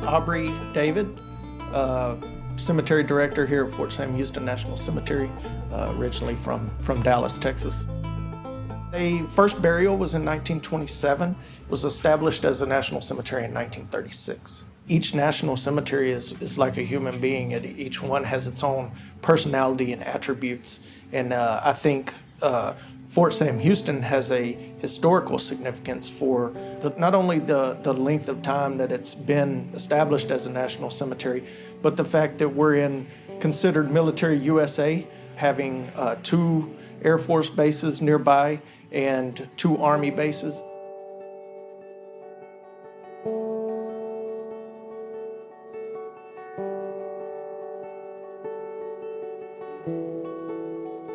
Aubrey David, cemetery director here at Fort Sam Houston National Cemetery, originally from Dallas, Texas. The first burial was in 1927. It was established as a national cemetery in 1936. Each national cemetery is like a human being, and each one has its own personality and attributes. And I think Fort Sam Houston has a historical significance for not only the length of time that it's been established as a national cemetery, but the fact that we're in considered military USA, having 2 Air Force bases nearby and 2 Army bases.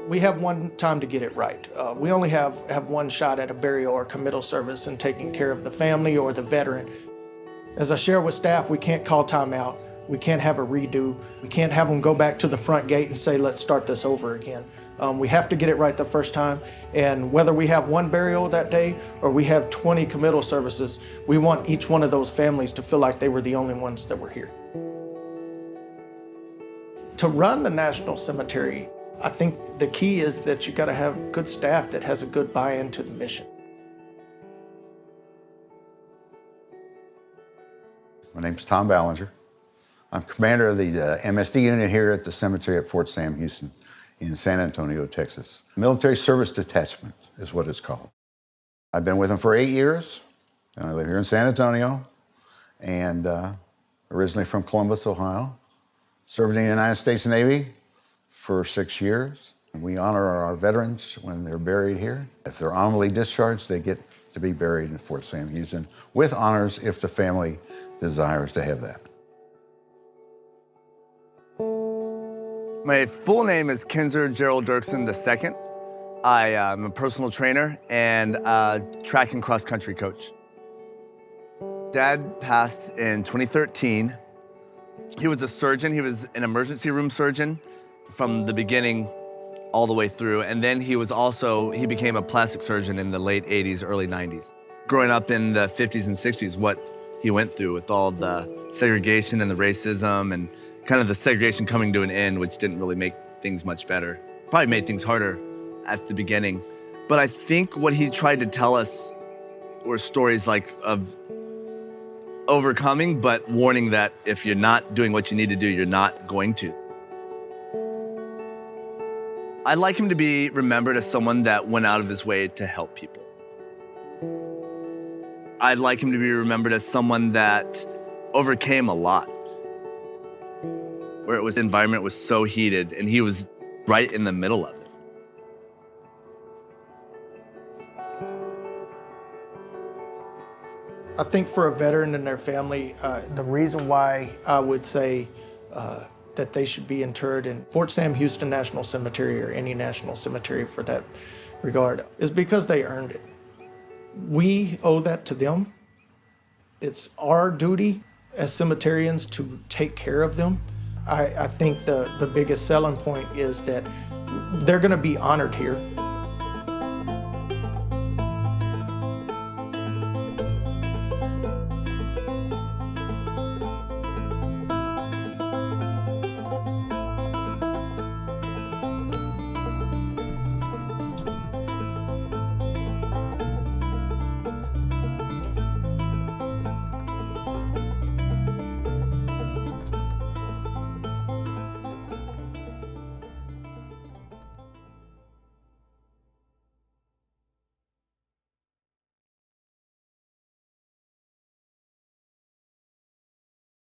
We have one time to get it right. We only have one shot at a burial or committal service and taking care of the family or the veteran. As I share with staff, we can't call time out. We can't have a redo. We can't have them go back to the front gate and say, let's start this over again. We have to get it right the first time. And whether we have 1 burial that day or we have 20 committal services, we want each one of those families to feel like they were the only ones that were here. To run the National Cemetery, I think the key is that you got to have good staff that has a good buy-in to the mission. My name's Tom Ballinger. I'm commander of the MSD unit here at the cemetery at Fort Sam Houston in San Antonio, Texas. Military Service Detachment is what it's called. I've been with them for 8 years, and I live here in San Antonio, and originally from Columbus, Ohio. Served in the United States Navy for 6 years. And we honor our veterans when they're buried here. If they're honorably discharged, they get to be buried in Fort Sam Houston with honors if the family desires to have that. My full name is Kinser Gerald Dirksen II. I am a personal trainer and a track and cross country coach. Dad passed in 2013. He was a surgeon. He was an emergency room surgeon from the beginning all the way through. And then he became a plastic surgeon in the late 80s, early 90s. Growing up in the 50s and 60s, what he went through with all the segregation and the racism and kind of the segregation coming to an end, which didn't really make things much better. Probably made things harder at the beginning. But I think what he tried to tell us were stories like of overcoming, but warning that if you're not doing what you need to do, you're not going to. I'd like him to be remembered as someone that went out of his way to help people. I'd like him to be remembered as someone that overcame a lot, where the environment was so heated and he was right in the middle of it. I think for a veteran and their family, the reason why I would say that they should be interred in Fort Sam Houston National Cemetery or any national cemetery for that regard is because they earned it. We owe that to them. It's our duty as cemeterians to take care of them. I think the biggest selling point is that they're going to be honored here.